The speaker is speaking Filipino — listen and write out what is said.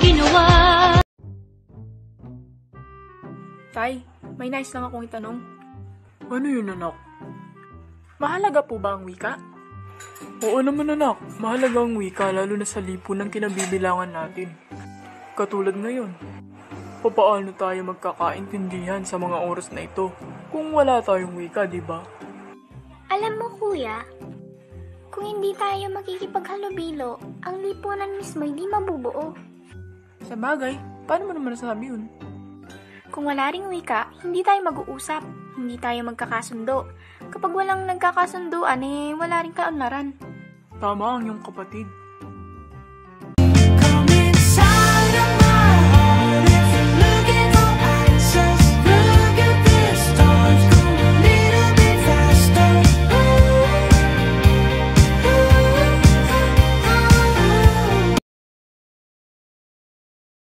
ginawa. Tay, may nais lang akong itanong. Ano yun, anak? Mahalaga po ba ang wika? Oo naman, anak. Mahalaga ang wika lalo na sa lipunan ng kinabibilangan natin. Katulad ngayon. Paano tayo magkakaintindihan sa mga oras na ito kung wala tayong wika, di ba? Alam mo, kuya, kung hindi tayo makikipaghalubilo, ang lipunan mismo hindi mabubuo. Sa bagay, paano mo naman nasabi yun? Kung wala ring wika, hindi tayo mag-uusap, hindi tayo magkakasundo. Kapag walang nagkakasunduan, wala ring kaunlaran. Tama ang iyong kapatid.